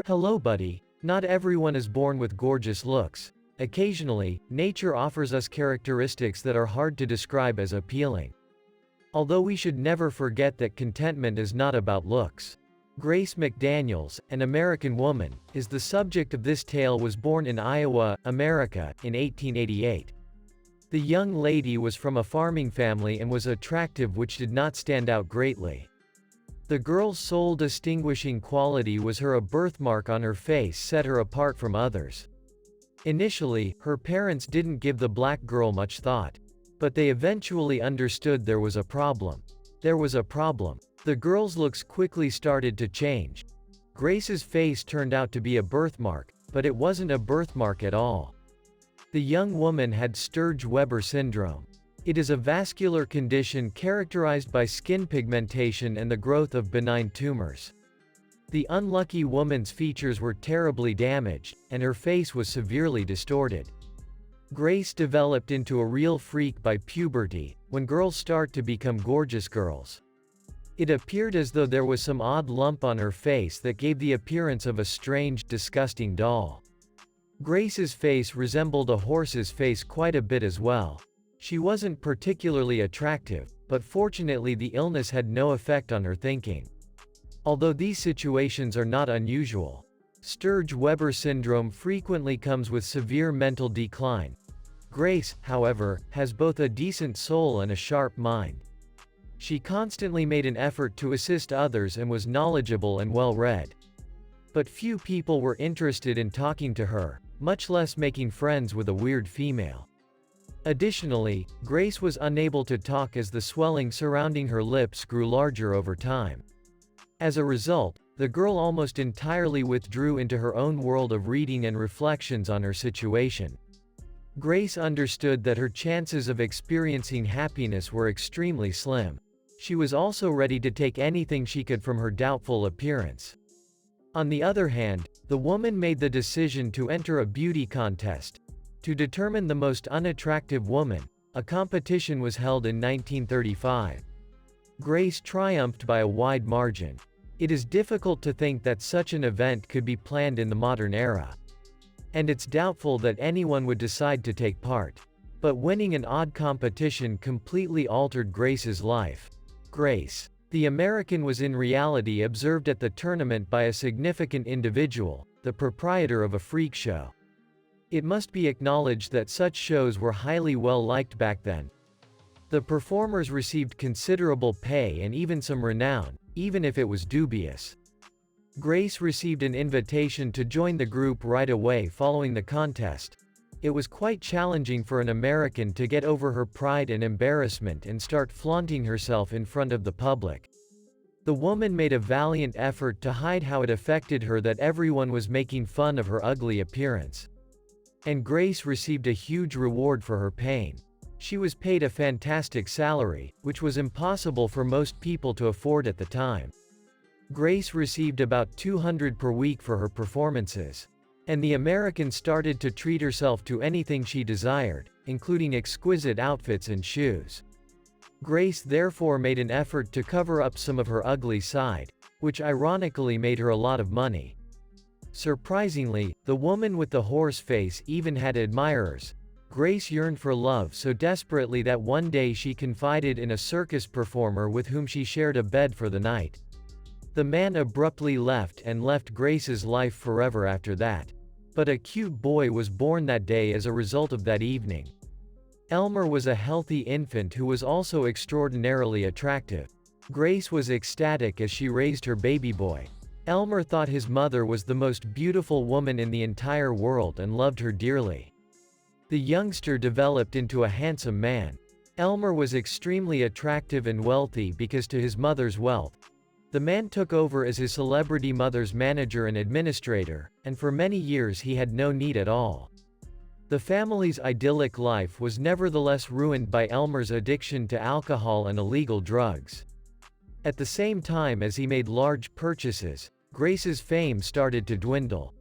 Hello, buddy. Not everyone is born with gorgeous looks. Occasionally, nature offers us characteristics that are hard to describe as appealing. Although we should never forget that contentment is not about looks. Grace McDaniels, an American woman, is the subject of this tale. Was born in Iowa, America, in 1888. The young lady was from a farming family and was attractive, which did not stand out greatly. The girl's sole distinguishing quality was a birthmark on her face set her apart from others. Initially, her parents didn't give the black girl much thought. But they eventually understood there was a problem. There was a problem. The girl's looks quickly started to change. Grace's face turned out to be a birthmark, but it wasn't a birthmark at all. The young woman had Sturge-Weber syndrome. It is a vascular condition characterized by skin pigmentation and the growth of benign tumors. The unlucky woman's features were terribly damaged, and her face was severely distorted. Grace developed into a real freak by puberty, when girls start to become gorgeous girls. It appeared as though there was some odd lump on her face that gave the appearance of a strange, disgusting doll. Grace's face resembled a horse's face quite a bit as well. She wasn't particularly attractive, but fortunately the illness had no effect on her thinking. Although these situations are not unusual. Sturge-Weber syndrome frequently comes with severe mental decline. Grace, however, has both a decent soul and a sharp mind. She constantly made an effort to assist others and was knowledgeable and well-read. But few people were interested in talking to her, much less making friends with a weird female. Additionally, Grace was unable to talk as the swelling surrounding her lips grew larger over time. As a result, the girl almost entirely withdrew into her own world of reading and reflections on her situation. Grace understood that her chances of experiencing happiness were extremely slim. She was also ready to take anything she could from her doubtful appearance. On the other hand, the woman made the decision to enter a beauty contest. To determine the most unattractive woman, a competition was held in 1935. Grace triumphed by a wide margin. It is difficult to think that such an event could be planned in the modern era. And it's doubtful that anyone would decide to take part. But winning an odd competition completely altered Grace's life. Grace, the American, was in reality observed at the tournament by a significant individual, the proprietor of a freak show. It must be acknowledged that such shows were highly well-liked back then. The performers received considerable pay and even some renown, even if it was dubious. Grace received an invitation to join the group right away following the contest. It was quite challenging for an American to get over her pride and embarrassment and start flaunting herself in front of the public. The woman made a valiant effort to hide how it affected her that everyone was making fun of her ugly appearance. And Grace received a huge reward for her pain. She was paid a fantastic salary, which was impossible for most people to afford at the time. Grace received about $200 per week for her performances. And the American started to treat herself to anything she desired, including exquisite outfits and shoes. Grace therefore made an effort to cover up some of her ugly side, which ironically made her a lot of money. Surprisingly, the woman with the horse face even had admirers. Grace yearned for love so desperately that one day she confided in a circus performer with whom she shared a bed for the night. The man abruptly left and left Grace's life forever after that. But a cute boy was born that day as a result of that evening. Elmer was a healthy infant who was also extraordinarily attractive. Grace was ecstatic as she raised her baby boy. Elmer thought his mother was the most beautiful woman in the entire world and loved her dearly. The youngster developed into a handsome man. Elmer was extremely attractive and wealthy because to his mother's wealth. The man took over as his celebrity mother's manager and administrator, and for many years he had no need at all. The family's idyllic life was nevertheless ruined by Elmer's addiction to alcohol and illegal drugs. At the same time as he made large purchases, Grace's fame started to dwindle.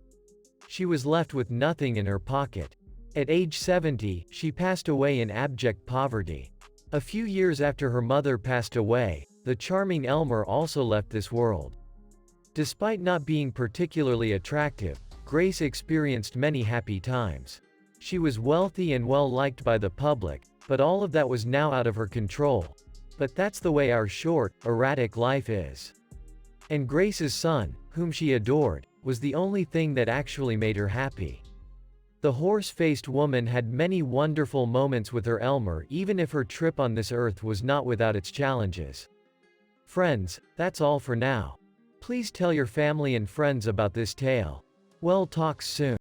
She was left with nothing in her pocket. At age 70, she passed away in abject poverty. A few years after her mother passed away, the charming Elmer also left this world. Despite not being particularly attractive, Grace experienced many happy times. She was wealthy and well-liked by the public, but all of that was now out of her control. But that's the way our short, erratic life is. And Grace's son, whom she adored, was the only thing that actually made her happy. The horse-faced woman had many wonderful moments with her Elmer, even if her trip on this earth was not without its challenges. Friends, that's all for now. Please tell your family and friends about this tale. Well, talk soon.